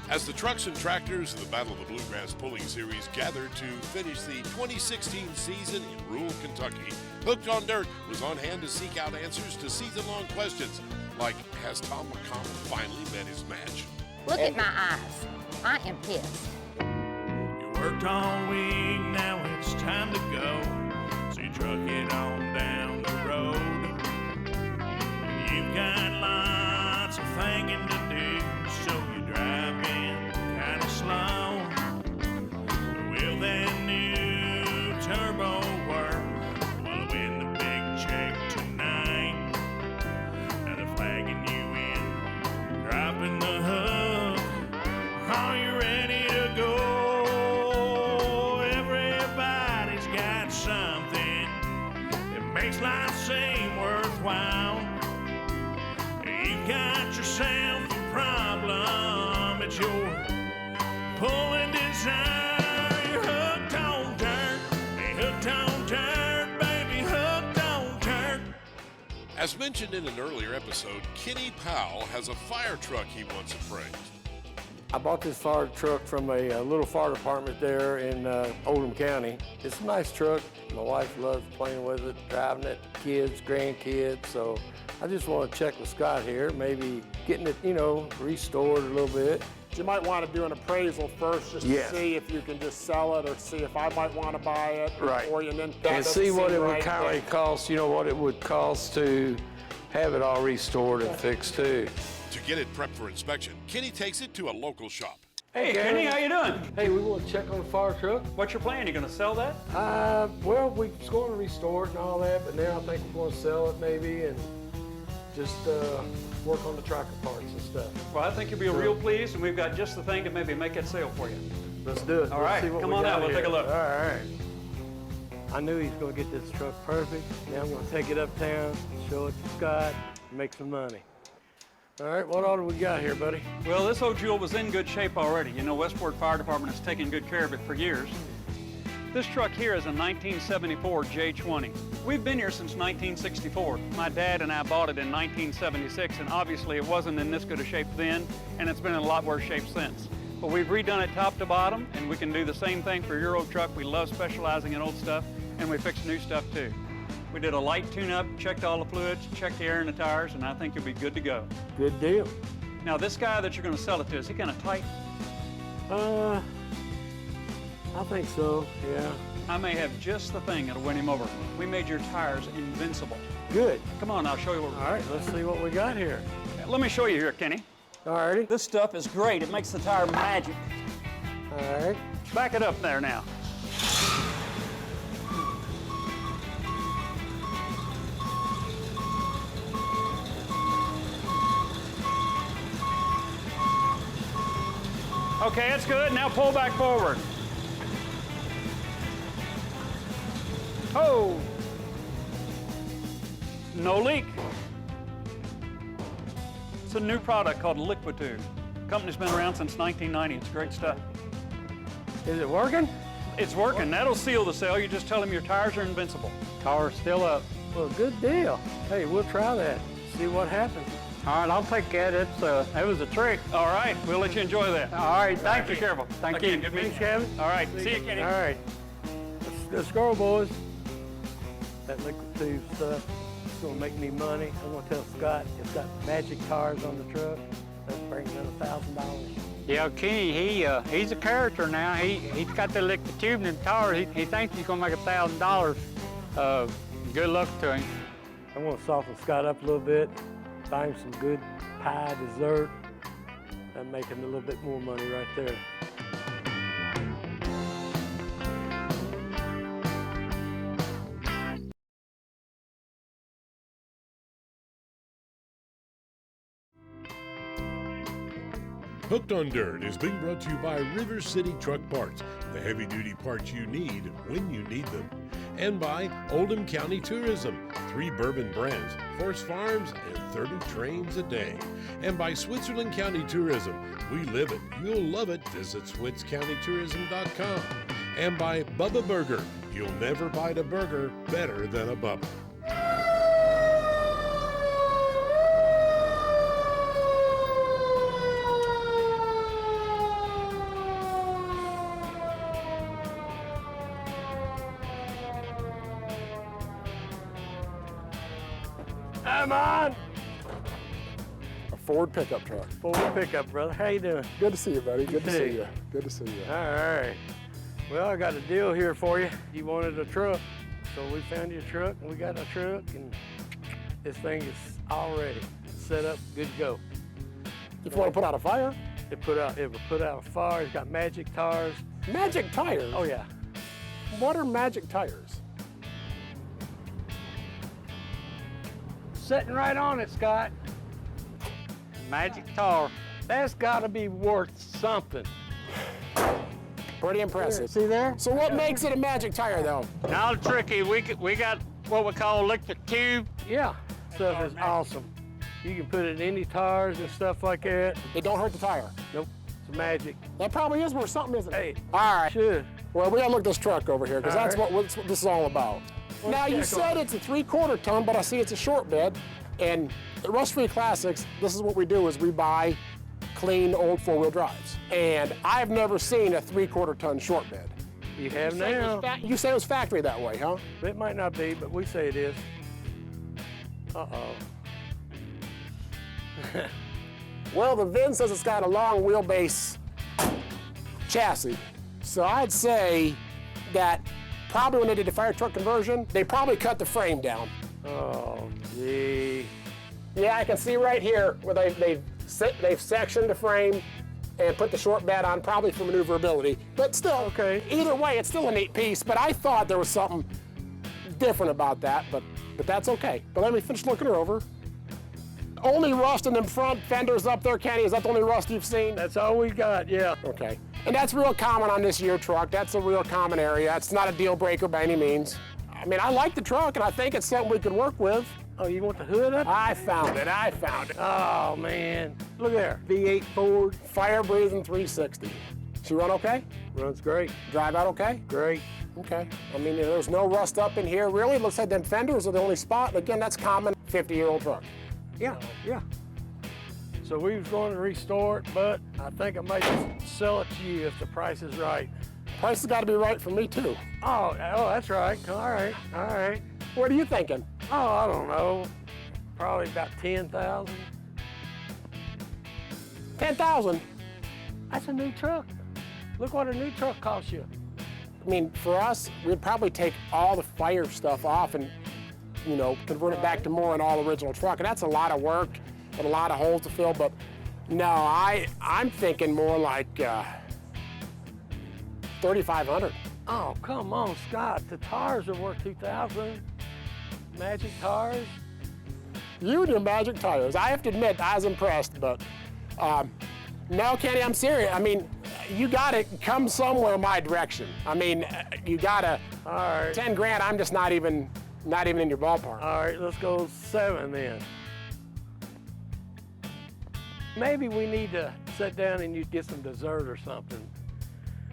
As the trucks and tractors of the Battle of the Bluegrass Pulling Series gather to finish the 2016 season in rural Kentucky, Hooked on Dirt was on hand to seek out answers to season-long questions like, has Tom McConnell finally met his match? Look at my eyes. I am pissed. You worked all week, now it's time to go. So you truck it on down the road. You've got lots of thinking to do, so you drive in kind of slow. Will that new turbo work? Will it win the big check tonight? Now they're flagging you in, dropping the hook. Are you ready to go? Everybody's got something that makes life seem worthwhile. You've got yourself a problem, it's your pulling desire. You're hooked on dirt, hey, hooked on dirt, baby, hooked on dirt. As mentioned in an earlier episode, Kenny Powell has a fire truck he wants appraised. I bought this fire truck from a little fire department there in Oldham County. It's a nice truck. My wife loves playing with it, driving it, kids, grandkids. So I just want to check with Scott here, maybe getting it, restored a little bit. You might want to do an appraisal first just to see if you can just sell it or see if I might want to buy it. Right. Or and then And see what it would kind of cost, what it would cost to have it all restored and fixed too. To get it prepped for inspection, Kenny takes it to a local shop. Hey, Kenny, how you doing? Hey, we want to check on the fire truck. What's your plan? You gonna sell that? Well, we was going to restore it and all that, but now I think we're going to sell it maybe and just work on the tracker parts and stuff. Well, I think you'll be real pleased, and we've got just the thing to maybe make that sale for you. Let's do it. All right, come on out, we'll take a look. All right. I knew he was going to get this truck perfect. Now I'm going to take it uptown, show it to Scott, and make some money. All right, what order we got here, buddy? Well, this old jewel was in good shape already. You know, Westport Fire Department has taken good care of it for years. This truck here is a 1974 J20. We've been here since 1964. My dad and I bought it in 1976, and obviously it wasn't in this good a shape then, and it's been in a lot worse shape since. But we've redone it top to bottom, and we can do the same thing for your old truck. We love specializing in old stuff, and we fix new stuff too. We did a light tune-up, checked all the fluids, checked the air in the tires, and I think you'll be good to go. Good deal. Now, this guy that you're going to sell it to, is he kind of tight? I think so, yeah. I may have just the thing that'll win him over. We made your tires invincible. Good. Come on, I'll show you what we're All right, let's see what we got here. Let me show you here, Kenny. All righty. This stuff is great. It makes the tire magic. All right. Back it up there now. Okay, it's good. Now pull back forward. Oh! No leak. It's a new product called Liquitude. The company's been around since 1990. It's great stuff. Is it working? It's working. That'll seal the sale. You just tell them your tires are invincible. Car's still up. Well, good deal. Hey, we'll try that. See what happens. All right, I'll take that. It was a trick. All right, we'll let you enjoy that. All right, thank you. Be careful. Thank Again, you. Good meeting Thanks, Kevin. All right, see you, Kenny. All right. Let's go, boys. That liquid tube stuff, it's gonna make me money. I'm gonna tell Scott it's got magic tires on the truck. That's bringing in $1,000. Yeah, Kenny, he's a character now. He's got the liquid tube in the tire. He thinks he's gonna make $1,000. Good luck to him. I want to soften Scott up a little bit, buy him some good pie dessert. I'm making a little bit more money right there. Hooked on Dirt is being brought to you by River City Truck Parts, the heavy-duty parts you need when you need them. And by Oldham County Tourism, 3 bourbon brands, horse farms, and 30 trains a day. And by Switzerland County Tourism, we live it, you'll love it, visit SwitzCountyTourism.com. And by Bubba Burger, you'll never bite a burger better than a Bubba. am on. A Ford pickup truck. Ford pickup, brother. How you doing? Good to see you, buddy. Good to Hey. see you. Good to see you. All right. Well, I got a deal here for you. You wanted a truck, so we found you a truck, and we got a truck, and this thing is all ready, set up, good to go. If you want to put out a fire, It will put out a fire. It's got magic tires. magic tires. Oh yeah. What are magic tires? Sitting right on it, Scott. Magic tar. That's got to be worth something. Pretty impressive. See there? So what makes it a magic tire, though? Now tricky, we got what we call liquid tube. Yeah. Stuff is awesome. You can put it in any tires and stuff like that. It don't hurt the tire. Nope. It's magic. That probably is worth something, isn't it? Hey. All right. Should. Well, we gotta look at this truck over here, because All that's right. what this is all about. Now, you check said on it. it's a 3/4 ton, but I see it's a short bed. And at Rust Free Classics, this is what we do, is we buy clean old 4-wheel drives. And I've never seen a 3/4 ton short bed. You have now. You say it was factory that way, huh? It might not be, but we say it is. Uh-oh. Well, the VIN says it's got a long wheelbase chassis. So I'd say that probably when they did the fire truck conversion, they probably cut the frame down. Oh, gee. Yeah, I can see right here where they've sectioned the frame and put the short bed on, probably for maneuverability. But still, Okay. Either way, it's still a neat piece. But I thought there was something different about that, but that's okay. But let me finish looking her over. Only rust in them front fenders up there, Kenny. Is that the only rust you've seen? That's all we got, yeah. Okay. And that's real common on this year truck. That's a real common area. It's not a deal breaker by any means. I mean, I like the truck, and I think it's something we could work with. Oh, you want the hood up? I found it. Oh, man. Look there. V8 Ford. Fire-breathing 360. She run okay? Runs great. Drive out okay? Great. Okay. I mean, there's no rust up in here, really. It looks like them fenders are the only spot. And again, that's common 50-year-old truck. Yeah, yeah. So we was going to restore it, but I think I might just sell it to you if the price is right. Price has got to be right for me, too. Oh, that's right. All right, all right. What are you thinking? Oh, I don't know. Probably about 10,000. 10,000. That's a new truck. Look what a new truck costs you. I mean, for us, we'd probably take all the fire stuff off and, you know, convert it back to more an all-original truck. And that's a lot of work and a lot of holes to fill. But no, I'm thinking more like 3,500. Oh, come on, Scott. The tires are worth 2,000. Magic tires. You and your magic tires. I have to admit, I was impressed, but no, Kenny, I'm serious. I mean, you gotta come somewhere my direction. I mean, you gotta. All right. 10 grand. I'm just not even in your ballpark. All right, let's go 7 then. Maybe we need to sit down and you get some dessert or something.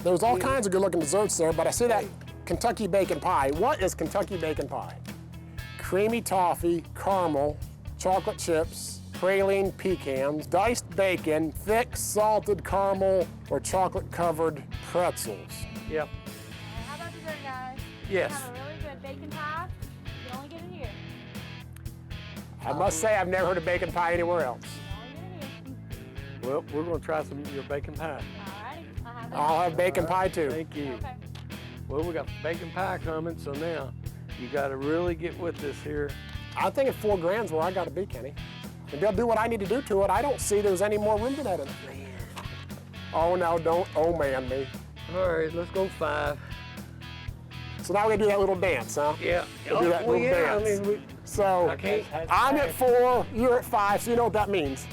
There's all kinds of good-looking desserts there, but I see that Kentucky bacon pie. What is Kentucky bacon pie? Creamy toffee, caramel, chocolate chips, praline pecans, diced bacon, thick salted caramel, or chocolate-covered pretzels. Yep. How about dessert, guys? Yes. We have a really good bacon pie. You can only get it here. I must say, I've never heard of bacon pie anywhere else. You can only get it here. Well, we're going to try some of your bacon pie. Alrighty. I'll have that. I'll have bacon pie, too. Thank you. Okay. Well, we got bacon pie coming, so now you got to really get with this here. I think at 4 grand's where I gotta be, Kenny. And they'll do what I need to do to it. I don't see there's any more room for that in it. Oh, no, don't oh man me. All right, let's go 5. So now we're gonna do that little dance, huh? Yeah. We'll do that well, little yeah, dance. I mean, So Okay. I'm at 4, you're at 5, so you know what that means.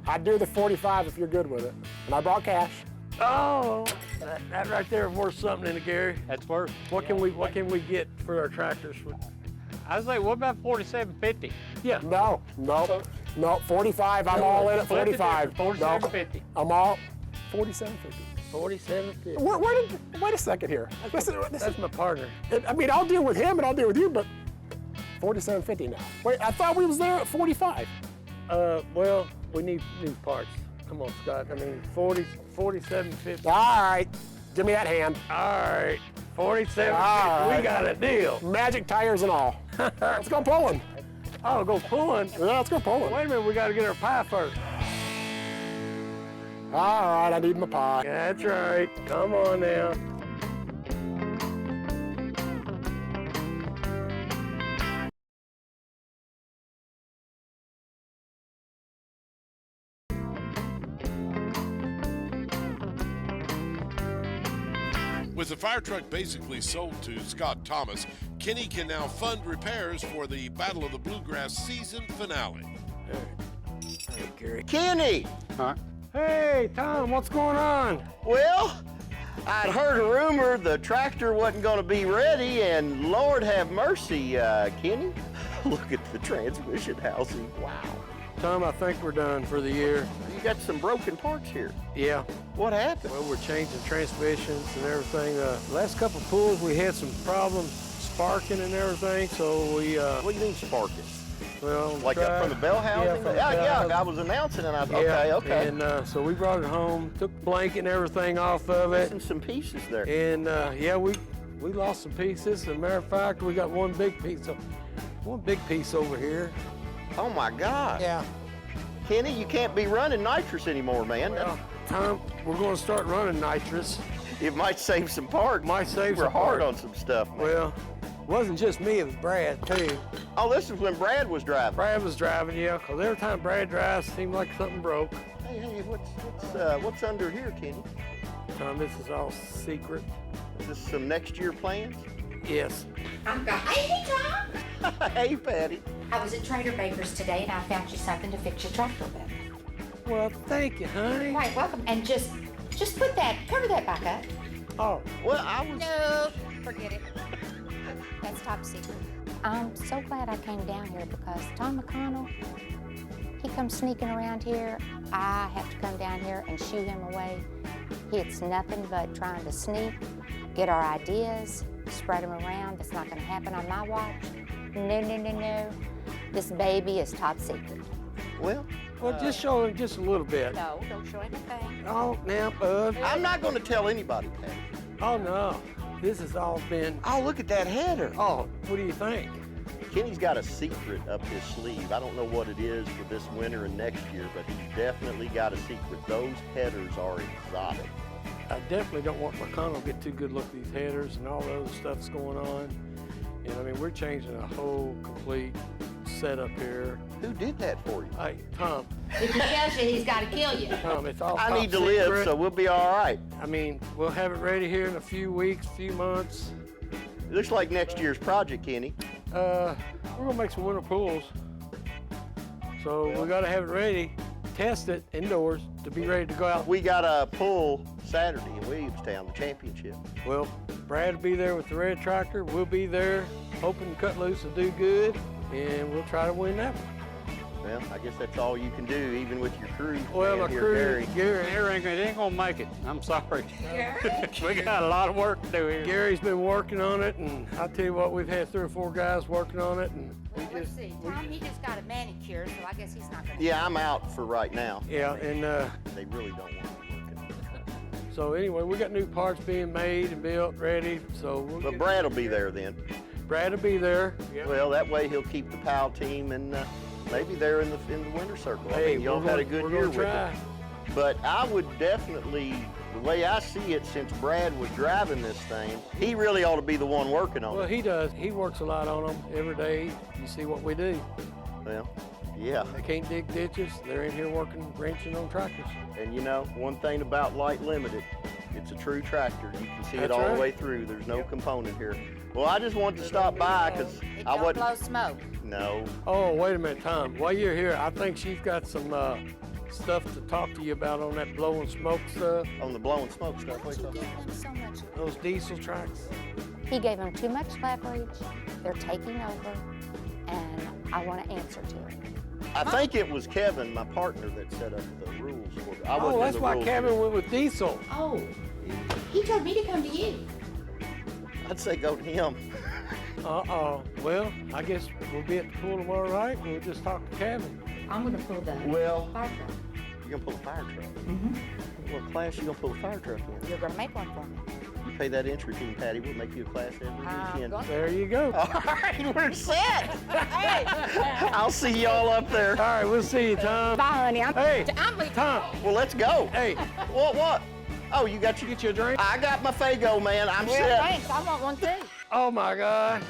I'd do the 45 if you're good with it. And I brought cash. oh, that right there is worth something in it, Gary. That's worth. What can we get for our tractors? I was like, what about 4750? Yeah. No, 45, I'm all in at 45. No, 4750. I'm all 47.50. 47.50. Wait a second here. That's my partner. I mean, I'll deal with him and I'll deal with you, but 47.50 now. Wait, I thought we was there at 45. Well, we need new parts. Come on, Scott. I mean, 47.50. All right, give me that hand. All right, 47.50. All right. We got a deal. Magic tires and all. Let's go pulling. Oh, go pulling? Yeah, let's go pulling. Wait a minute, we gotta get our pie first. All right, I need my pie. That's right. Come on now. With the fire truck basically sold to Scott Thomas, Kenny can now fund repairs for the Battle of the Bluegrass season finale. Hey, Gary. Kenny! Huh? Hey, Tom, what's going on? Well, I'd heard a rumor the tractor wasn't going to be ready, and Lord have mercy, Kenny. Look at the transmission housing. Wow. Tom, I think we're done for the year. You got some broken parts here. Yeah. What happened? Well, we're changing transmissions and everything. Last couple of pulls, we had some problems sparking and everything, so we, What do you mean sparking? well, Like up from the bell housing? Yeah, from the bell yeah, housing. I was announcing and I thought, Yeah, okay. And so we brought it home, took the blanket and everything off of it. Missing some pieces there. And yeah, we lost some pieces. As a matter of fact, we got one big piece over here. Oh my God. Yeah. Kenny, you can't be running nitrous anymore, man. Well, Tom, we're going to start running nitrous. It might save some parts. Might save We're some hard parts. on some stuff, man. Well, it wasn't just me, it was Brad too. Oh, this is when Brad was driving. Brad was driving, yeah, because every time Brad drives, it seemed like something broke. Hey, what's under here, Kenny? Tom, this is all secret. Is this some next year plans? Yes. Hey, Tom. Hey, Patty. I was at Trader Baker's today and I found you something to fix your tractor with. Well, thank you, honey. Right, welcome. And just cover that back up. Oh, Well, I was... No, forget it. That's top secret. I'm so glad I came down here because Tom McConnell, he comes sneaking around here. I have to come down here and shoo him away. It's nothing but trying to sneak, get our ideas, spread them around. That's not going to happen on my watch. No, no, no, no. This baby is top secret. Well, just show him just a little bit. No, don't show anything. Oh, now, bud. I'm not going to tell anybody, Patty. Oh, no. This has all been... Oh, look at that header. Oh, what do you think? Kenny's got a secret up his sleeve. I don't know what it is for this winter and next year, but he's definitely got a secret. Those headers are exotic. I definitely don't want McConnell to get too good look at these headers and all the other stuff's going on. And I mean, we're changing a whole complete setup here. Who did that for you? Hey, Tom, If he tells you, he's got to kill you. Tom, it's all I top need to live, secret. so we'll be all right. I mean, we'll have it ready here in a few weeks, few months. Looks like next year's project, Kenny. We're gonna make some winter pools. So we gotta have it ready, test it indoors to be ready to go out. We got a pull Saturday in Williamstown, the championship. Well, Brad will be there with the red tractor. We'll be there hoping to cut loose and do good, and we'll try to win that one. Well, I guess that's all you can do, even with your crew. Well, man, my here, crew, Gary. Gary, It ain't gonna make it. I'm sorry. We got a lot of work to do here. Gary's been working on it, and I tell you what, we've had 3 or 4 guys working on it, and Let's see. Tom, he just got a manicure, so I guess he's not going to. Yeah, I'm out for right now. yeah, and They really don't want me working. so anyway, we got new parts being made and built, ready. So we'll But get- Brad will be there then. Brad will be there. Yeah. Well, that way he'll keep the PAL team and maybe there in the winter circle. I Hey, mean, y'all we're had a gonna- good we're year gonna with try. it. But I would definitely, the way I see it, since Brad was driving this thing, he really ought to be the one working on Well, it. he does. He works a lot on them every day. You see what we do. Well, yeah. They can't dig ditches. They're in here working, wrenching on tractors. And you know, one thing about Light Limited, it's a true tractor. You can see it That's all the right. way through. There's no component here. Well, I just wanted to stop by because It I don't wasn't. blow smoke. No. Oh, wait a minute, Tom. While you're here, I think she's got some stuff to talk to you about on that blowing smoke stuff. On the blowing smoke stuff. Wait, You till- give him so much. Those diesel tracks. He gave them too much leverage. They're taking over, and I want to answer to it. I think it was Kevin, my partner, that set up the rules for it. I wasn't Oh, in that's the why rules Kevin group. went with diesel. Oh, he told me to come to you. I'd say go to him. Uh-oh. Well, I guess we'll be at the pool tomorrow night, and we'll just talk to Kevin. I'm going to pull the Well, fire truck. you're gonna pull a fire truck. Mm-hmm. What class you gonna pull a fire truck in? You're going to make one for me. You pay that entry fee, Patty, we'll make you a Class every weekend. There you go. All right, we're set. I'll see y'all up there. All right, we'll see you, Tom. Bye, honey. Hey, Tom. Well, let's go. Hey, What? Oh, you got get you a drink? I got my Faygo, man. I'm Well, set. thanks. I want one too. Oh my God.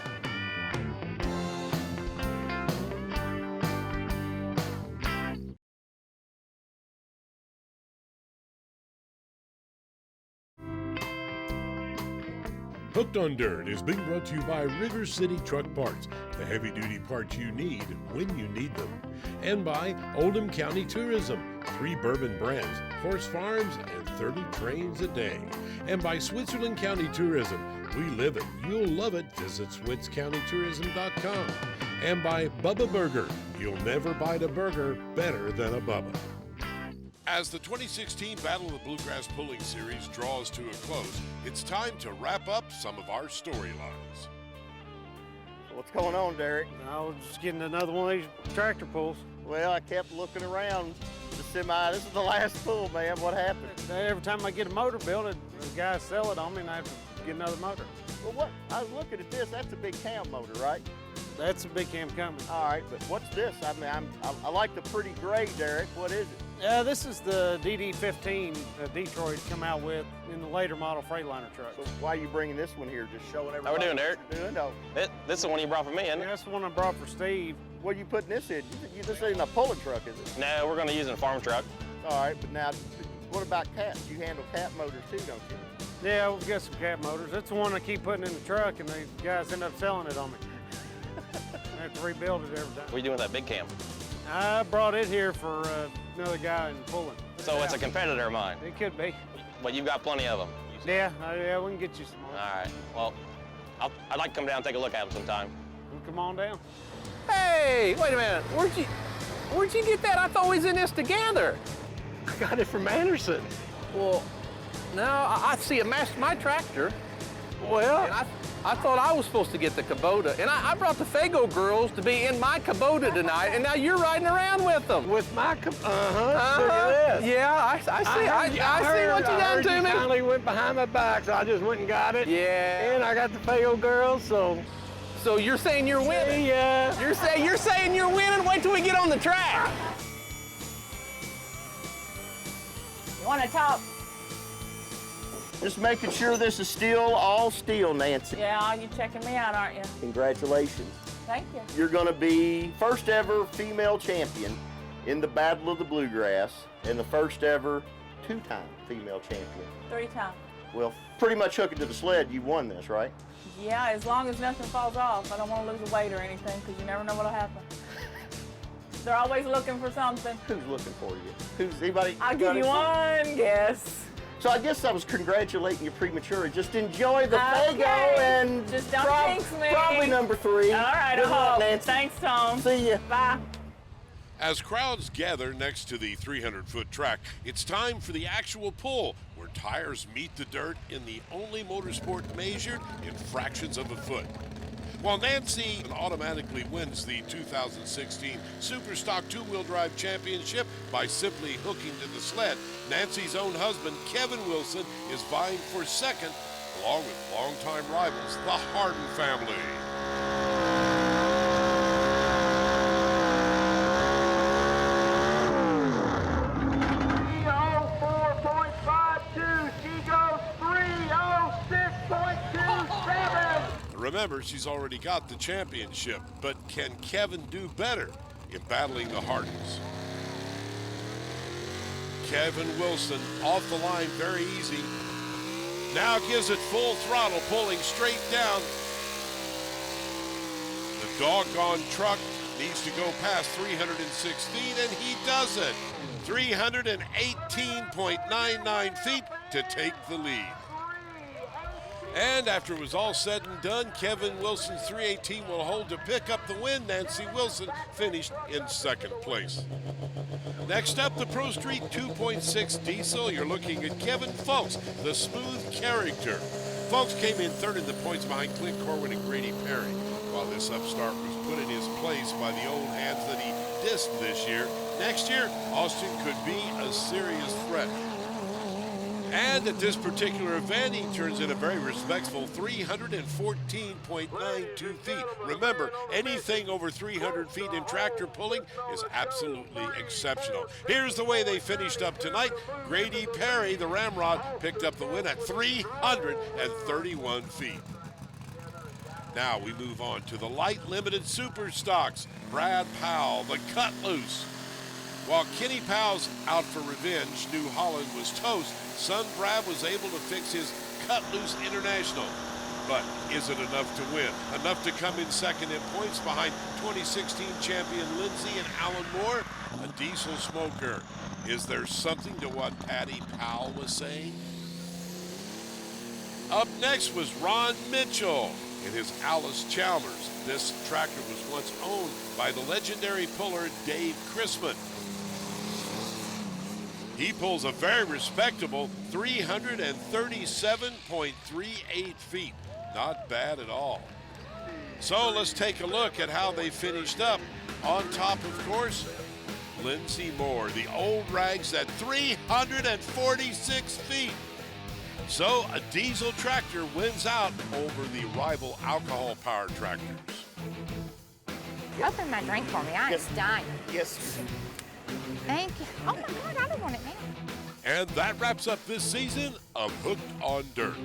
Hooked on Dirt is being brought to you by River City Truck Parts, the heavy-duty parts you need when you need them. And by Oldham County Tourism, 3 bourbon brands, horse farms, and 30 trains a day. And by Switzerland County Tourism, we live it, you'll love it, visit SwitzCountyTourism.com. And by Bubba Burger, you'll never bite a burger better than a Bubba. As the 2016 Battle of the Bluegrass Pulling Series draws to a close, it's time to wrap up some of our storylines. What's going on, Derek? I was just getting another one of these tractor pulls. Well, I kept looking around the semi. This is the last pull, man. What happened? Every time I get a motor built, the guys sell it on me and I have to get another motor. Well, what? I was looking at this. That's a big cam motor, right? That's a big cam company. All right, but what's this? I mean, I like the pretty gray, Derek. What is it? This is the DD15 that Detroit come out with in the later model Freightliner trucks. So why are you bringing this one here? Just showing everybody How we doing, what Derek? you're doing? No. This is the one you brought for me, isn't Yeah, it? that's the one I brought for Steve. What are you putting this in? This ain't a pulling truck, is it? No, we're going to use it in a farm truck. All right, but now, what about cats? You handle cat motors too, don't you? Yeah, we've got some cat motors. That's the one I keep putting in the truck and the guys end up selling it on me. I have to rebuild it every time. What are you doing with that big cam? I brought it here for another guy in pulling. So it's a competitor of mine, It could be. but you've got plenty of them. Yeah, we can get you some more. All right. Well, I'd like to come down and take a look at them sometime. Well, come on down. Hey, wait a minute. Where'd you get that? I thought we was in this together. I got it from Anderson. Well, no, I see it matched my tractor. Well, And I thought I was supposed to get the Kubota. And I brought the Faygo girls to be in my Kubota tonight, and now you're riding around with them. with my, look at this. Yeah, I see. I see what you done to You me. finally went behind my back, so I just went and got it. Yeah. And I got the Faygo girls, so. So you're saying you're winning? Yeah. You're saying you're winning? Wait till we get on the track. You want to talk? Just making sure this is still all steel, Nancy. Yeah, you're checking me out, aren't you? Congratulations. Thank you. You're going to be first ever female champion in the Battle of the Bluegrass and the first ever 2-time female champion. 3 times. Well, pretty much hook it to the sled, you won this, right? Yeah, as long as nothing falls off. I don't want to lose a weight or anything because you never know what'll happen. They're always looking for something. Who's looking for you? Who's anybody? I'll give you one guess. So I guess I was congratulating you prematurely. Just enjoy the Okay. Faygo and Just don't jinx me. probably number 3. All right, Good I luck, hope. Nancy. Thanks, Tom. See ya. Bye. As crowds gather next to the 300-foot track, it's time for the actual pull, where tires meet the dirt in the only motorsport measured in fractions of a foot. While Nancy automatically wins the 2016 Superstock 2-Wheel Drive Championship by simply hooking to the sled, Nancy's own husband, Kevin Wilson, is vying for second, along with longtime rivals, the Harden family. Remember, she's already got the championship, but can Kevin do better in battling the Hardens? Kevin Wilson off the line very easy. Now gives it full throttle, pulling straight down. The doggone truck needs to go past 316, and he does it. 318.99 feet to take the lead. And after it was all said and done, Kevin Wilson's 318 will hold to pick up the win. Nancy Wilson finished in second place. Next up, the Pro Street 2.6 diesel. You're looking at Kevin Fulks, the smooth character. Fulks came in third in the points behind Clint Corwin and Grady Perry, while this upstart was put in his place by the old hands that he dissed this year. Next year, Austin could be a serious threat. And at this particular event, he turns in a very respectful 314.92 feet. Remember, anything over 300 feet in tractor pulling is absolutely exceptional. Here's the way they finished up tonight. Grady Perry, the Ramrod, picked up the win at 331 feet. Now we move on to the light limited super stocks. Brad Powell, the cut loose. While Kenny Powell's out for revenge, New Holland was toast. Son Brad was able to fix his cut loose international. But is it enough to win? Enough to come in second in points behind 2016 champion Lindsey and Alan Moore? A diesel smoker. Is there something to what Patty Powell was saying? Up next was Ron Mitchell in his Alice Chalmers. This tractor was once owned by the legendary puller Dave Chrisman. He pulls a very respectable 337.38 feet. Not bad at all. So let's take a look at how they finished up. On top, of course, Lindsey Moore, the old rags at 346 feet. So a diesel tractor wins out over the rival alcohol-powered tractors. Open my drink for me. I am dying. Yes. Thank you. Oh my God, I don't want it now. And that wraps up this season of Hooked on Dirt.